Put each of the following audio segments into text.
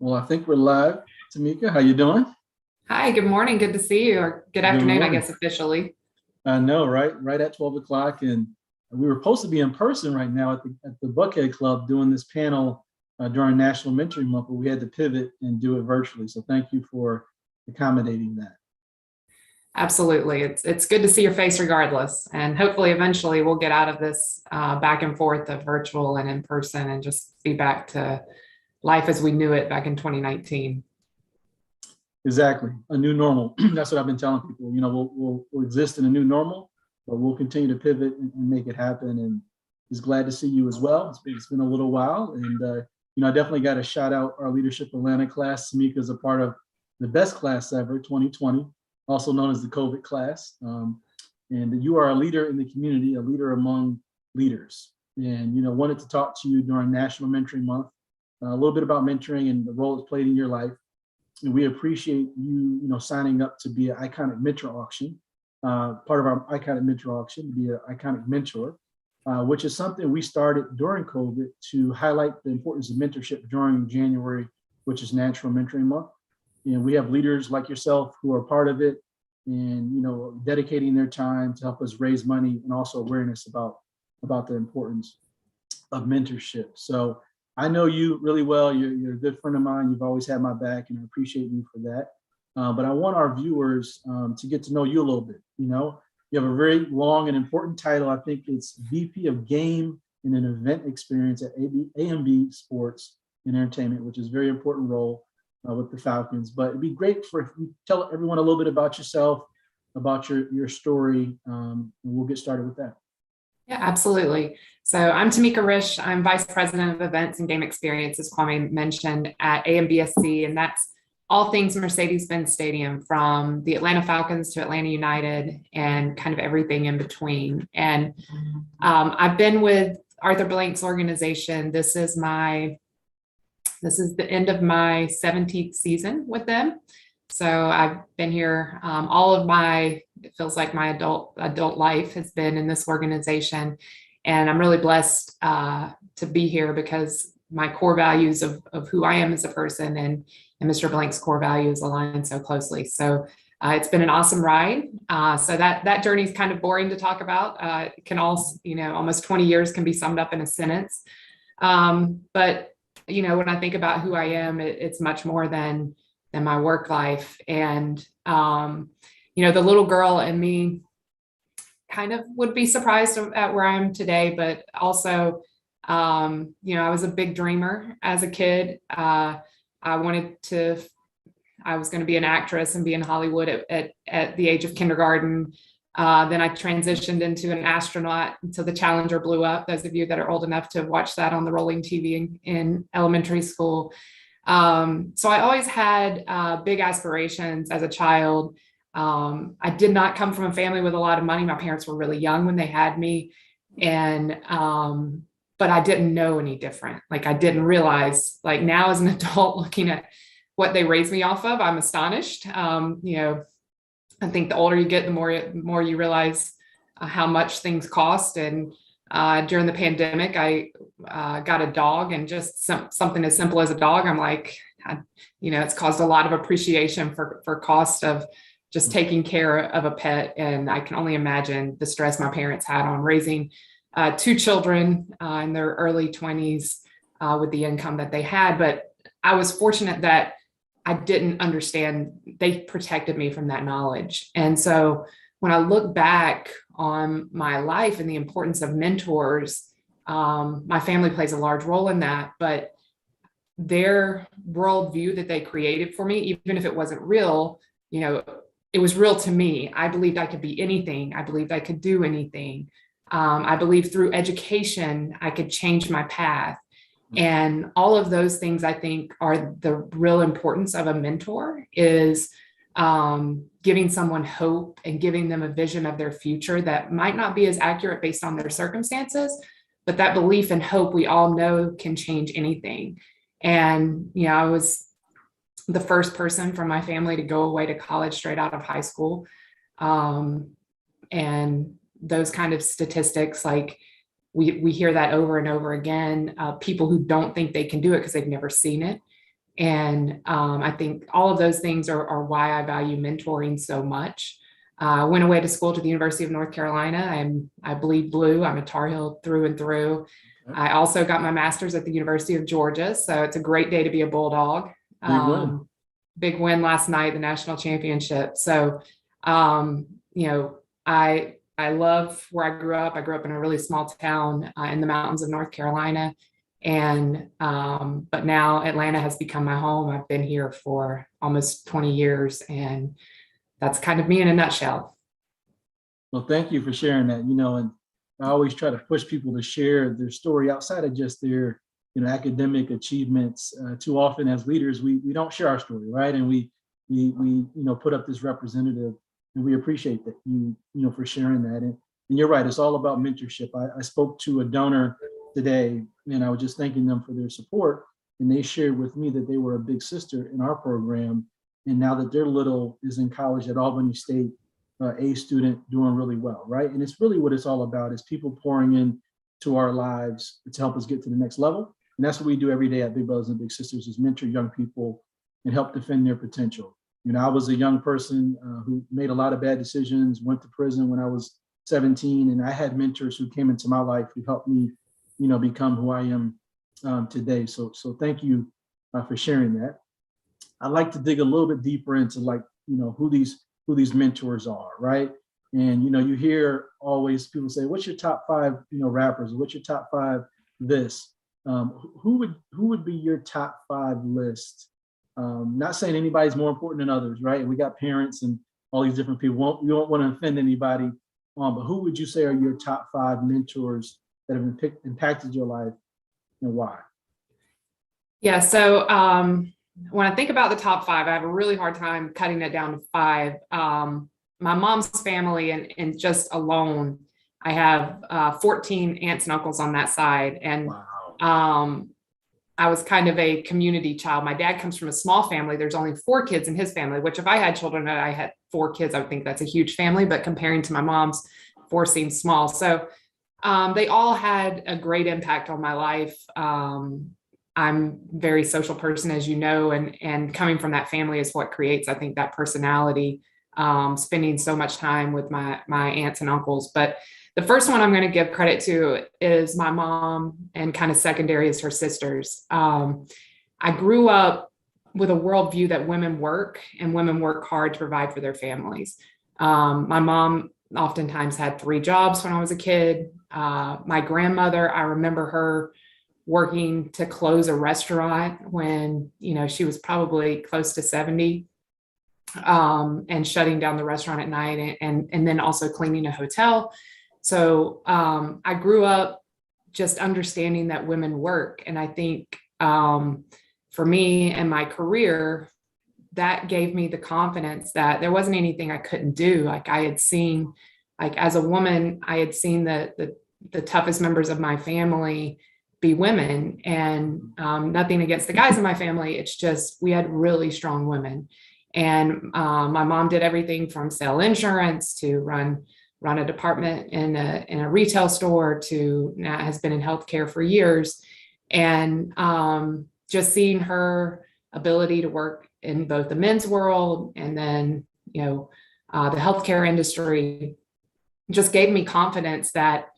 Well, I think we're live. Tameka, how you doing? Hi, good morning. Good to see you, or good Good afternoon, I morning. guess, officially. I know, right? Right at 12 o'clock. And we were supposed to be in person right now at the Buckhead Club doing this panel during National Mentoring Month, but we had to pivot and do it virtually. So thank you for accommodating that. Absolutely. It's good to see your face regardless. And hopefully eventually we'll get out of this back and forth of virtual and in person and just be back to life as we knew it back in 2019. Exactly. A new normal. That's what I've been telling people. We'll exist in a new normal, but we'll continue to pivot and make it happen. And just glad to see you as well. It's been a little while. And, I definitely got to shout out our Leadership Atlanta class. Tameka is a part of the best class ever, 2020, also known as the COVID class. And you are a leader in the community, a leader among leaders. And, wanted to talk to you during National Mentoring Month, a little bit about mentoring and the role it's played in your life. And we appreciate you, signing up to be an iconic mentor auction, part of our iconic mentor auction, to be an iconic mentor, which is something we started during COVID to highlight the importance of mentorship during January, which is National Mentoring Month. And we have leaders like yourself who are part of it and, dedicating their time to help us raise money and also awareness about the importance of mentorship. So I know you really well. You're a good friend of mine. You've always had my back, and I appreciate you for that. But I want our viewers to get to know you a little bit. You have a very long and important title. I think it's VP of Game and an Event Experience at AMB Sports Entertainment, which is a very important role with the Falcons. But it'd be great if you tell everyone a little bit about yourself, about your story, and we'll get started with that. Yeah, absolutely. So I'm Tameka Rish. I'm Vice President of Events and Game Experience, as Kwame mentioned, at AMBSC, and that's all things Mercedes-Benz Stadium, from the Atlanta Falcons to Atlanta United and kind of everything in between. And I've been with Arthur Blank's organization. This is the end of my 17th season with them. So I've been here all of it feels like my adult life has been in this organization. And I'm really blessed to be here because my core values of who I am as a person and Mr. Blank's core values align so closely. So it's been an awesome ride. So that journey is kind of boring to talk about. It can also, almost 20 years can be summed up in a sentence. But when I think about who I am, it's much more than my work life. And, the little girl in me kind of would be surprised at where I am today, but also, I was a big dreamer as a kid. I was going to be an actress and be in Hollywood at the age of kindergarten. Then I transitioned into an astronaut until the Challenger blew up. Those of you that are old enough to watch that on the rolling TV in elementary school. So I always had big aspirations as a child. I did not come from a family with a lot of money. My parents were really young when they had me. And, but I didn't know any different. Like, I didn't realize, like, now as an adult looking at what they raised me off of, I'm astonished. I think the older you get, the more you realize how much things cost. And during the pandemic, I got a dog, and just something as simple as a dog, I'm like, it's caused a lot of appreciation for cost of just taking care of a pet. And I can only imagine the stress my parents had on raising two children in their early 20s with the income that they had. But I was fortunate that I didn't understand. They protected me from that knowledge. And so when I look back on my life and the importance of mentors, my family plays a large role in that, but their worldview that they created for me, even if it wasn't real, it was real to me. I believed I could be anything. I believed I could do anything. I believed through education, I could change my path. And all of those things, I think, are the real importance of a mentor, is giving someone hope and giving them a vision of their future that might not be as accurate based on their circumstances, but that belief and hope we all know can change anything. And, I was the first person from my family to go away to college straight out of high school. And those kind of statistics, like, we hear that over and over again, people who don't think they can do it because they've never seen it. And I think all of those things are why I value mentoring so much. I went away to school to the University of North Carolina. I bleed blue. I'm a Tar Heel through and through. I also got my master's at the University of Georgia. So it's a great day to be a Bulldog. Big win. Big win last night, the national championship. So, you know, I love where I grew up. I grew up in a really small town in the mountains of North Carolina. And, but now Atlanta has become my home. I've been here for almost 20 years, and that's kind of me in a nutshell. Well, thank you for sharing that, and I always try to push people to share their story outside of just their, academic achievements. Too often as leaders, we don't share our story, right? And we put up this representative, and we appreciate that for sharing that. And you're right, it's all about mentorship. I spoke to a donor today, and I was just thanking them for their support. And they shared with me that they were a big sister in our program. And now that their little is in college at Albany State, A student doing really well, right? And it's really what it's all about, is people pouring in to our lives to help us get to the next level. And that's what we do every day at Big Brothers and Big Sisters, is mentor young people and help defend their potential. I was a young person who made a lot of bad decisions, went to prison when I was 17, and I had mentors who came into my life who helped me, become who I am today. So thank you for sharing that. I'd like to dig a little bit deeper into who these mentors are, right? And you hear always people say, "What's your top 5 rappers? Or what's your top 5 this?" Who would be your top 5 list? Not saying anybody's more important than others, right? And we got parents and all these different people. We don't want to offend anybody, but who would you say are your top 5 mentors that have impacted your life, and why? Yeah. So when I think about the top 5, I have a really hard time cutting it down to 5. My mom's family and just alone, I have 14 aunts and uncles on that side. And Wow. I was kind of a community child. My dad comes from a small family. There's only 4 kids in his family, which if I had children and I had 4 kids, I would think that's a huge family. But comparing to my mom's, 4 seems small. So they all had a great impact on my life. I'm a very social person, as you know, and coming from that family is what creates, I think, that personality, spending so much time with my aunts and uncles. But the first one I'm going to give credit to is my mom, and kind of secondary is her sisters. I grew up with a worldview that women work, and women work hard to provide for their families. My mom oftentimes had 3 jobs when I was a kid. My grandmother, I remember her working to close a restaurant when, she was probably close to 70, and shutting down the restaurant at night, and then also cleaning a hotel. So I grew up just understanding that women work. And I think for me and my career, that gave me the confidence that there wasn't anything I couldn't do. Like I had seen, as a woman, I had seen the toughest members of my family be women, and nothing against the guys in my family. It's just, we had really strong women. And my mom did everything from sell insurance to run a department in a retail store, to now has been in healthcare for years. And just seeing her ability to work in both the men's world and then, the healthcare industry just gave me confidence that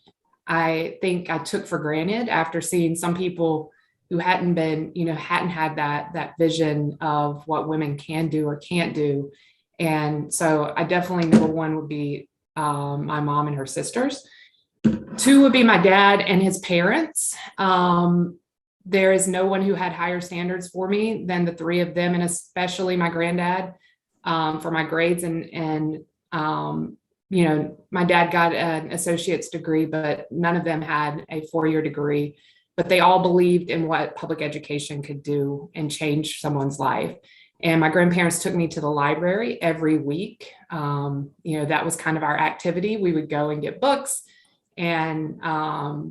I think I took for granted after seeing some people who hadn't had that vision of what women can do or can't do. And so I definitely, number 1 would be my mom and her sisters. 2 would be my dad and his parents. There is no one who had higher standards for me than the 3 of them, and especially my granddad, for my grades. And my dad got an associate's degree, but none of them had a 4-year degree. But they all believed in what public education could do and change someone's life. And my grandparents took me to the library every week. That was kind of our activity. We would go and get books, and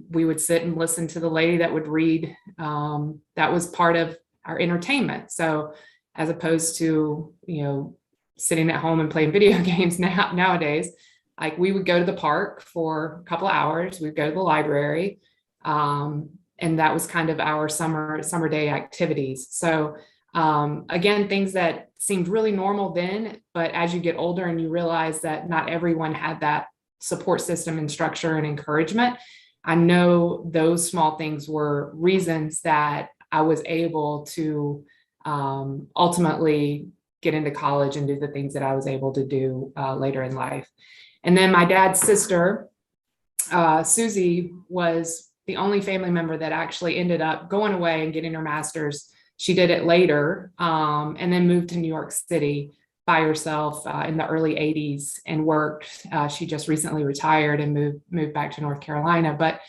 we would sit and listen to the lady that would read. That was part of our entertainment. So as opposed to, sitting at home and playing video games nowadays, like we would go to the park for a couple of hours. We'd go to the library. And that was kind of our summer day activities. So Again, things that seemed really normal then, but as you get older and you realize that not everyone had that support system and structure and encouragement, I know those small things were reasons that I was able to ultimately get into college and do the things that I was able to do later in life. And then my dad's sister, Susie, was the only family member that actually ended up going away and getting her master's. She did it later, and then moved to New York City by herself in the early 80s and worked. She just recently retired and moved back to North Carolina. But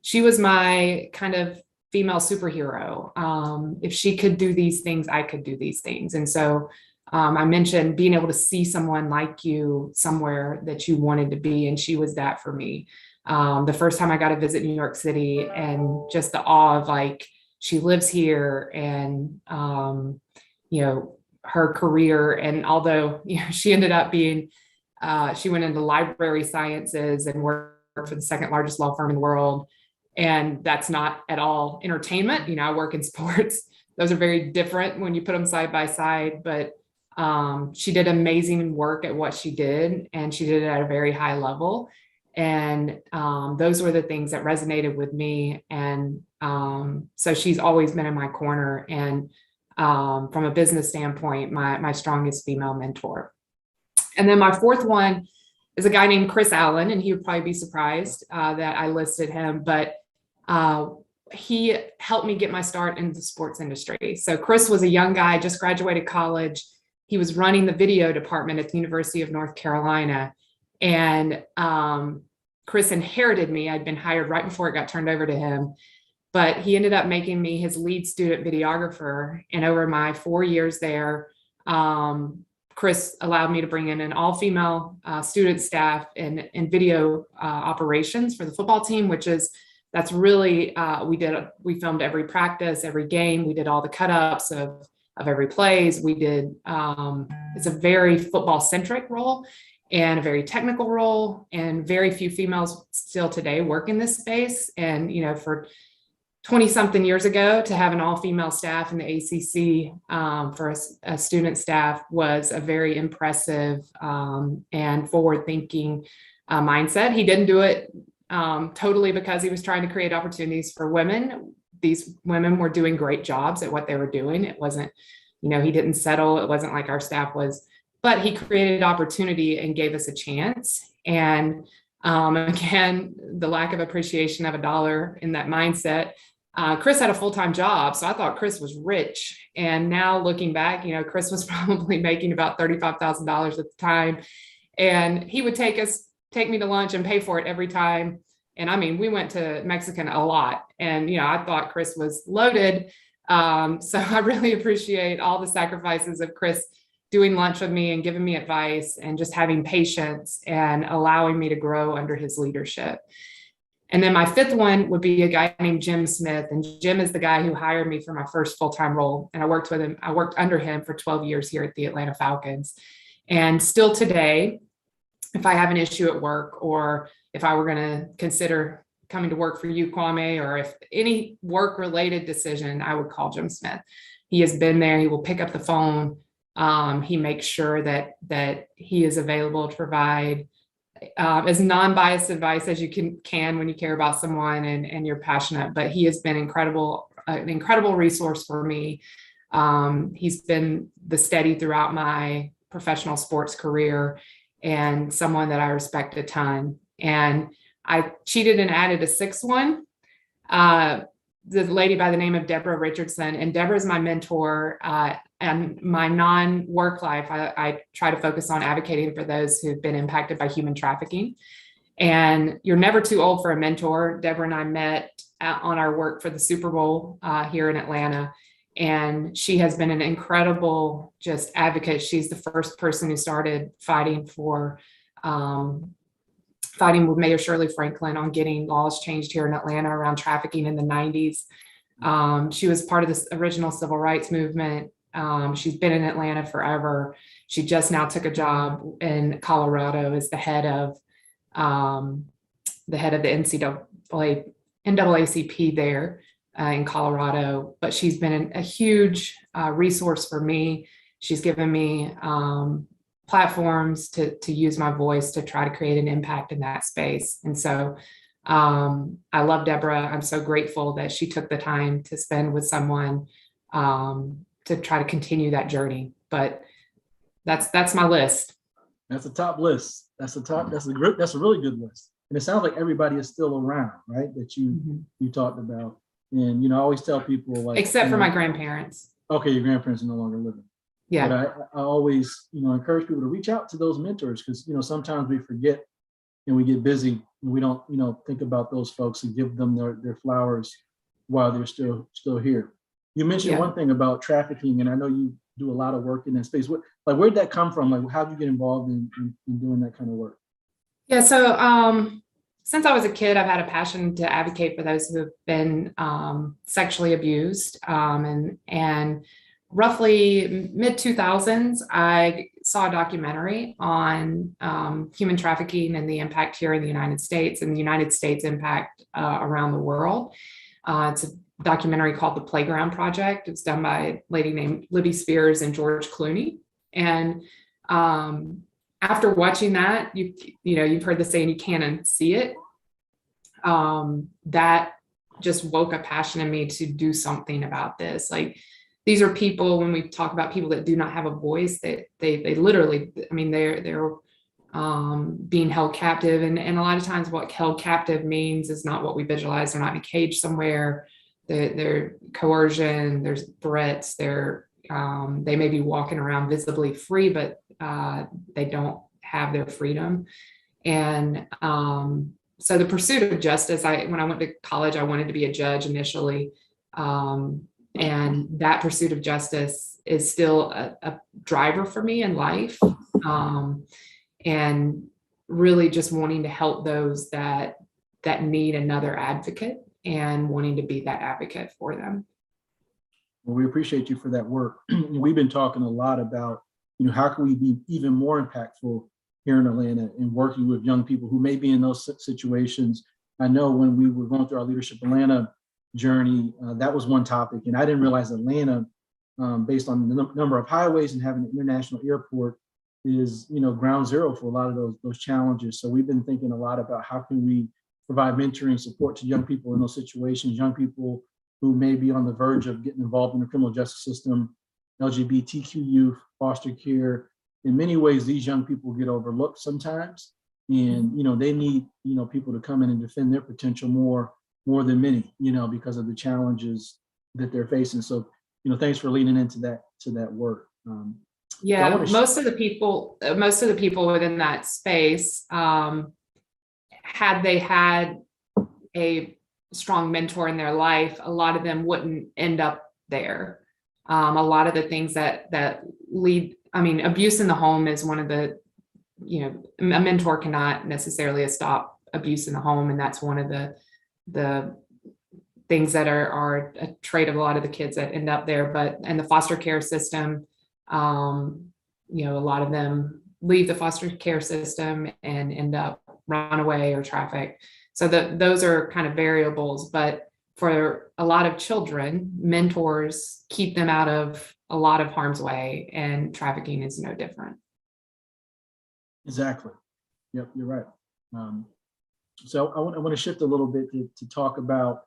she was my kind of female superhero. If she could do these things, I could do these things. And so I mentioned being able to see someone like you somewhere that you wanted to be, and she was that for me. The first time I got to visit New York City, and just the awe of like, she lives here, and her career. And although she ended up being, she went into library sciences and worked for the second largest law firm in the world, and that's not at all entertainment. I work in sports; those are very different when you put them side by side. But she did amazing work at what she did, and she did it at a very high level. And those were the things that resonated with me. And so she's always been in my corner. And from a business standpoint, my strongest female mentor. And then my fourth one is a guy named Chris Allen, and he would probably be surprised that I listed him, but he helped me get my start in the sports industry. So Chris was a young guy, just graduated college. He was running the video department at the University of North Carolina. And Chris inherited me. I'd been hired right before it got turned over to him, but he ended up making me his lead student videographer. And over my 4 years there, Chris allowed me to bring in an all-female student staff and video operations for the football team, that's really, we filmed every practice, every game. We did all the cut-ups of every plays. We did, it's a very football-centric role and a very technical role, and very few females still today work in this space. And, for 20 something years ago, to have an all female staff in the ACC for a student staff was a very impressive and forward thinking mindset. He didn't do it totally because he was trying to create opportunities for women. These women were doing great jobs at what they were doing. It wasn't, he didn't settle. It wasn't like our staff was. But he created opportunity and gave us a chance. And again, the lack of appreciation of a dollar in that mindset. Chris had a full-time job, so I thought Chris was rich. And now looking back, Chris was probably making about $35,000 at the time. And he would take me to lunch and pay for it every time. And I mean, we went to Mexican a lot. And, I thought Chris was loaded. So I really appreciate all the sacrifices of Chris doing lunch with me and giving me advice and just having patience and allowing me to grow under his leadership. And then my fifth one would be a guy named Jim Smith. And Jim is the guy who hired me for my first full-time role. And I worked with him. I worked under him for 12 years here at the Atlanta Falcons. And still today, if I have an issue at work, or if I were going to consider coming to work for you, Kwame, or if any work-related decision, I would call Jim Smith. He has been there. He will pick up the phone. He makes sure that he is available to provide as non-biased advice as you can when you care about someone and you're passionate. But he has been an incredible resource for me. He's been the steady throughout my professional sports career, and someone that I respect a ton. And I cheated and added a sixth one. The lady by the name of Deborah Richardson, and Deborah is my mentor. And my non-work life, I try to focus on advocating for those who've been impacted by human trafficking. And you're never too old for a mentor. Deborah and I met on our work for the Super Bowl here in Atlanta. And she has been an incredible just advocate. She's the first person who started fighting with Mayor Shirley Franklin on getting laws changed here in Atlanta around trafficking in the 90s. She was part of this original civil rights movement. She's been in Atlanta forever. She just now took a job in Colorado as the head of the NAACP there. in Colorado, but she's been a huge resource for me. She's given me platforms to use my voice to try to create an impact in that space. And so I love Deborah. I'm so grateful that she took the time to spend with someone to try to continue that journey. But that's my list. That's a top list. That's a really good list. And it sounds like everybody is still around, right? That you talked about. And I always tell people, like, except for my grandparents. Okay, your grandparents are no longer living. Yeah. But I always, encourage people to reach out to those mentors, because sometimes we forget and we get busy and we don't, think about those folks and give them their flowers while they're still here. You mentioned one thing about trafficking, and I know you do a lot of work in that space. Where'd that come from? Like, how'd you get involved in doing that kind of work? Yeah, so since I was a kid, I've had a passion to advocate for those who have been sexually abused. And roughly mid 2000s, I saw a documentary on human trafficking and the impact here in the United States and the United States impact around the world. It's a documentary called The Playground Project. It's done by a lady named Libby Spears and George Clooney. And after watching that, you've heard the saying, you can't unsee it. That just woke a passion in me to do something about this. Like, these are people, when we talk about people that do not have a voice, that they literally, they're being held captive. And a lot of times what held captive means is not what we visualize. They're not in a cage somewhere. They're coercion, there's threats, they may be walking around visibly free, but they don't have their freedom. And so the pursuit of justice, when I went to college, I wanted to be a judge initially. And that pursuit of justice is still a driver for me in life. And really just wanting to help those that need another advocate and wanting to be that advocate for them. Well, we appreciate you for that work. We've been talking a lot about, how can we be even more impactful here in Atlanta and working with young people who may be in those situations. I know when we were going through our Leadership Atlanta journey, that was one topic. And I didn't realize Atlanta, based on the number of highways and having an international airport, is, ground zero for a lot of those challenges. So we've been thinking a lot about how can we provide mentoring support to young people in those situations, young people who may be on the verge of getting involved in the criminal justice system, LGBTQ youth, foster care. In many ways, these young people get overlooked sometimes, and they need people to come in and defend their potential more than many, because of the challenges that they're facing. So thanks for leaning into that work. Most of the people within that space, had they had a strong mentor in their life, a lot of them wouldn't end up there. A lot of the things that lead, abuse in the home is one of the, a mentor cannot necessarily stop abuse in the home. And that's one of the things that are a trait of a lot of the kids that end up there. And the foster care system, a lot of them leave the foster care system and end up run away or trafficked. So those are kind of variables, but for a lot of children, mentors keep them out of a lot of harm's way, and trafficking is no different. Exactly. Yep, you're right. So I want to shift a little bit to talk about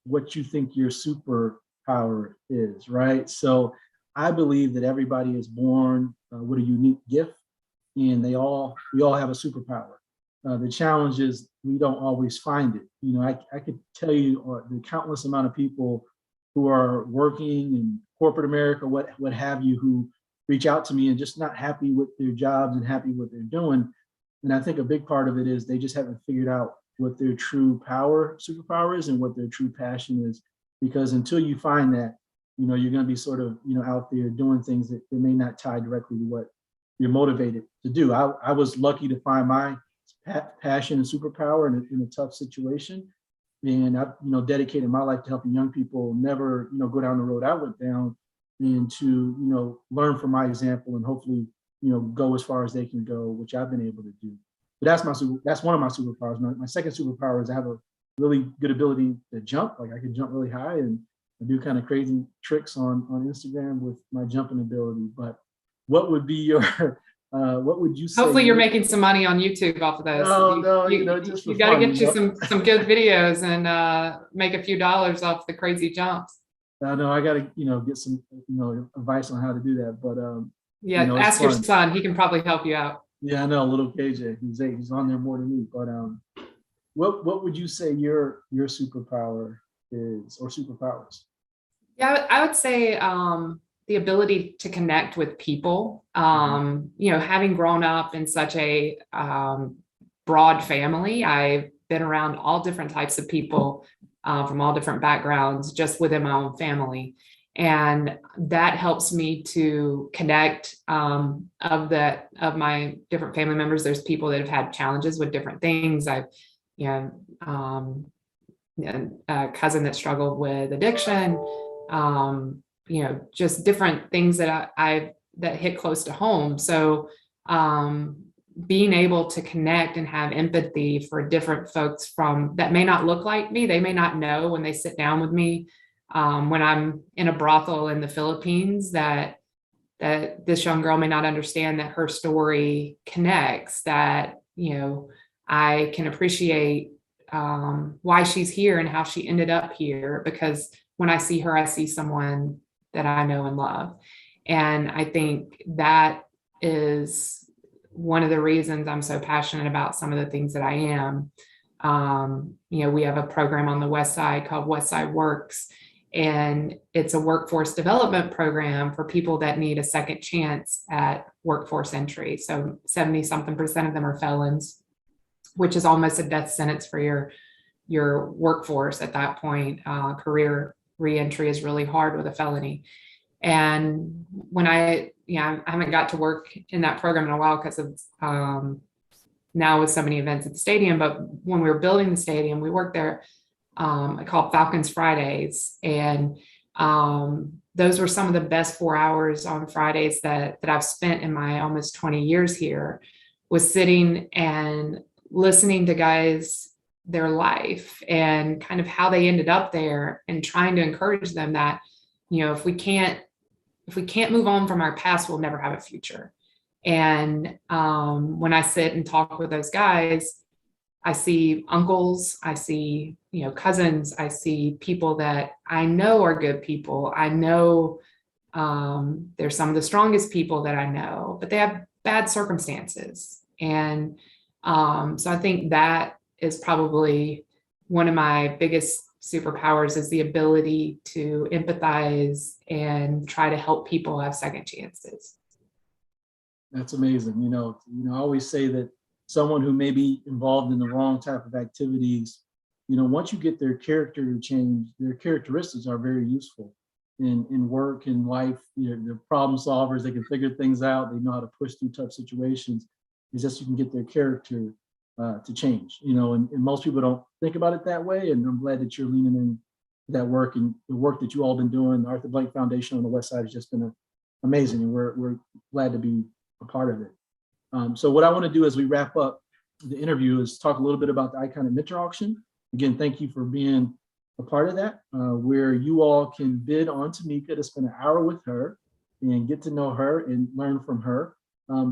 what you think your superpower is, right? So I believe that everybody is born with a unique gift, and we all have a superpower. The challenge is we don't always find it. I could tell you the countless amount of people who are working in corporate America, what have you, who reach out to me and just not happy with their jobs and happy with what they're doing. And I think a big part of it is they just haven't figured out what their true superpower is and what their true passion is. Because until you find that, you're going to be sort of, out there doing things that may not tie directly to what you're motivated to do. I was lucky to find my passion and superpower in a tough situation. And I've, dedicated my life to helping young people never, go down the road I went down, and to, learn from my example and hopefully, go as far as they can go, which I've been able to do. But that's one of my superpowers. My second superpower is I have really good ability to jump. Like I can jump really high, and I do kind of crazy tricks on Instagram with my jumping ability. But what would be your what would you say? Hopefully you're making some money on YouTube off of those. No, You, just for you got to fun, get you some good videos and make a few dollars off the crazy jumps. No, I got to, get some, advice on how to do that. But yeah, ask your son. He can probably help you out. Yeah, I know, little KJ. He's 8. He's on there more than me. But what would you say your superpower is, or superpowers? Yeah, I would say the ability to connect with people. Having grown up in such a broad family, I've been around all different types of people from all different backgrounds just within my own family. And that helps me to connect of my different family members. There's people that have had challenges with different things. I've, a cousin that struggled with addiction, just different things that that hit close to home. So being able to connect and have empathy for different folks that may not look like me, they may not know when they sit down with me, when I'm in a brothel in the Philippines, that this young girl may not understand that her story connects, that, I can appreciate why she's here and how she ended up here, because when I see her, I see someone that I know and love. And I think that is one of the reasons I'm so passionate about some of the things that I am. We have a program on the West Side called West Side Works, and it's a workforce development program for people that need a second chance at workforce entry. So 70-something% of them are felons, which is almost a death sentence for your workforce at that point. Career reentry is really hard with a felony. And when I haven't got to work in that program in a while because of now with so many events at the stadium, but when we were building the stadium, we worked there. I call it Falcons Fridays. And those were some of the best 4 hours on Fridays that I've spent in my almost 20 years here, was sitting and listening to guys, their life and kind of how they ended up there, and trying to encourage them that, if we can't move on from our past, we'll never have a future. And when I sit and talk with those guys, I see uncles, I see, cousins, I see people that I know are good people. I know they're some of the strongest people that I know, but they have bad circumstances. And so I think that is probably one of my biggest superpowers, is the ability to empathize and try to help people have second chances. That's amazing. I always say that someone who may be involved in the wrong type of activities, once you get their character to change, their characteristics are very useful in work, in life. They're problem solvers. They can figure things out. They know how to push through tough situations. It's just you can get their character to change, and most people don't think about it that way. And I'm glad that you're leaning in that work, and the work that you all been doing. The Arthur Blank Foundation on the West Side has just been amazing, and we're glad to be a part of it. So what I want to do as we wrap up the interview is talk a little bit about the Iconic Mentor Auction. Again, thank you for being a part of that, where you all can bid on Tameka to spend an hour with her and get to know her and learn from her.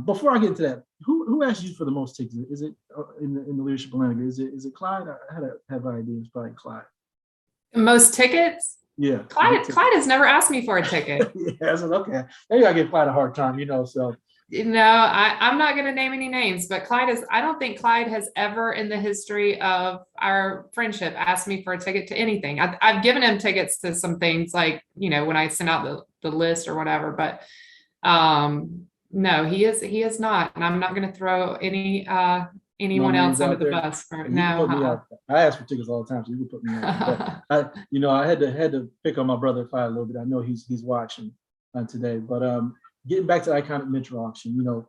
Before I get into that, who asked you for the most tickets? Is it in the Leadership Atlanta? Is it Clyde? I had to have an idea. It's probably Clyde. Most tickets? Yeah. Clyde has never asked me for a ticket. Yeah, I said, okay. Maybe I give Clyde a hard time, so. No, I'm not going to name any names, but I don't think Clyde has ever in the history of our friendship asked me for a ticket to anything. I've given him tickets to some things, like, when I sent out the list or whatever, but no, he is not. And I'm not going to throw anyone else under the bus for now. I ask for tickets all the time, so you can put me on. But I had to pick on my brother Clyde a little bit. I know he's watching today, but getting back to the Iconic Mentor Auction,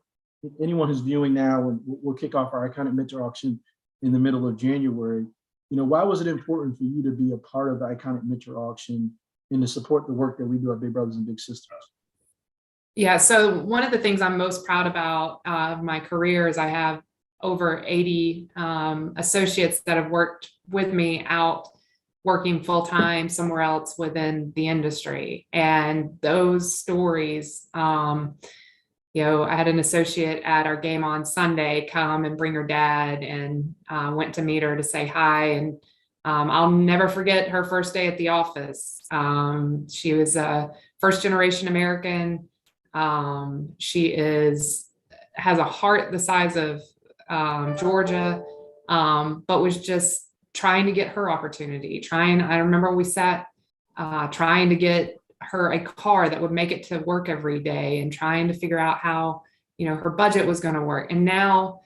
anyone who's viewing now, and we'll kick off our Iconic Mentor Auction in the middle of January. Why was it important for you to be a part of the Iconic Mentor Auction and to support the work that we do at Big Brothers and Big Sisters? Yeah, so one of the things I'm most proud about my career is I have over 80 associates that have worked with me out working full time somewhere else within the industry. And those stories, you know, I had an associate at our game on Sunday come and bring her dad, and went to meet her to say hi. And I'll never forget her first day at the office. She was a first generation American. She has a heart the size of Georgia, but was just trying to get her opportunity. I remember we sat trying to get her a car that would make it to work every day, and trying to figure out how, you know, her budget was going to work. And now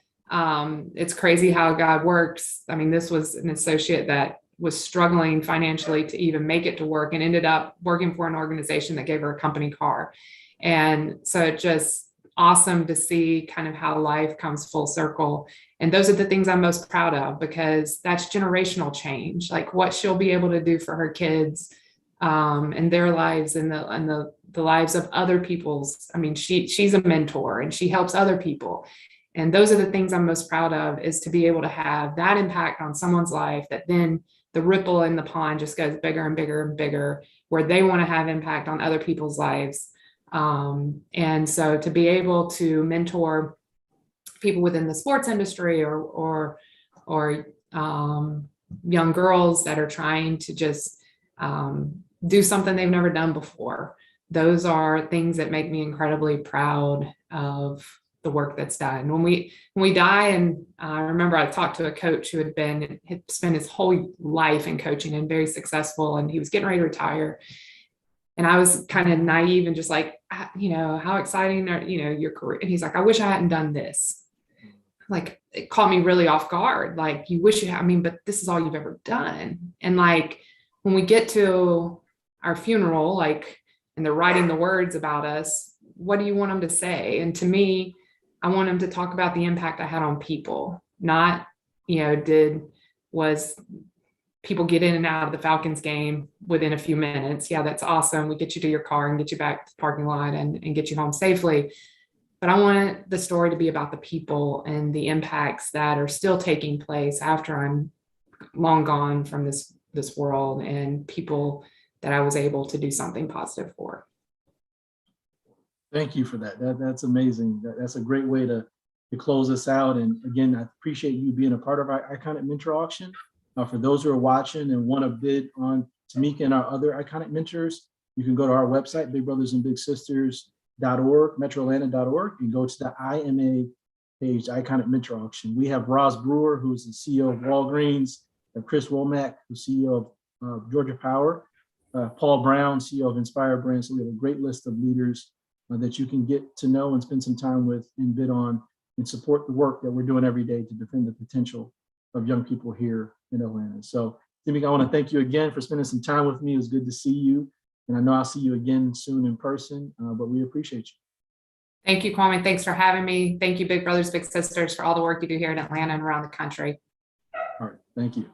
it's crazy how God works. I mean, this was an associate that was struggling financially to even make it to work, and ended up working for an organization that gave her a company car. And so it's just awesome to see kind of how life comes full circle. And those are the things I'm most proud of, because that's generational change, like what she'll be able to do for her kids and their lives, and the lives of other people's. I mean, she's a mentor and she helps other people. And those are the things I'm most proud of, is to be able to have that impact on someone's life, that then the ripple in the pond just goes bigger and bigger and bigger, where they want to have impact on other people's lives. And so to be able to mentor people within the sports industry, or young girls that are trying to just do something they've never done before, those are things that make me incredibly proud of the work that's done. When we die, and I remember I talked to a coach who had spent his whole life in coaching and very successful, and he was getting ready to retire. And I was kind of naive and just like, you know, how exciting are, you know, your career? And he's like, I wish I hadn't done this. Like, it caught me really off guard. Like, you wish you had, I mean, but this is all you've ever done. And like, when we get to our funeral, like, and they're writing the words about us, what do you want them to say? And to me, I want them to talk about the impact I had on people, not, you know, was people get in and out of the Falcons game within a few minutes. Yeah, that's awesome. We get you to your car and get you back to the parking lot and get you home safely. But I want the story to be about the people and the impacts that are still taking place after I'm long gone from this world, and people that I was able to do something positive for. Thank you for that. That's amazing. That's a great way to close us out. And again, I appreciate you being a part of our Iconic Mentor Auction. For those who are watching and want to bid on Tameka and our other Iconic Mentors, you can go to our website, bigbrothersandbigsisters.org, metroatlanta.org, and go to the IMA page, Iconic Mentor Auction. We have Ross Brewer, who's the CEO of Walgreens, Chris Womack, who's CEO of Georgia Power, Paul Brown, CEO of Inspire Brands. So we have a great list of leaders that you can get to know and spend some time with and bid on, and support the work that we're doing every day to defend the potential of young people here in Atlanta. So, Tameka, I want to thank you again for spending some time with me. It was good to see you. And I know I'll see you again soon in person, but we appreciate you. Thank you, Kwame. Thanks for having me. Thank you, Big Brothers, Big Sisters, for all the work you do here in Atlanta and around the country. All right. Thank you.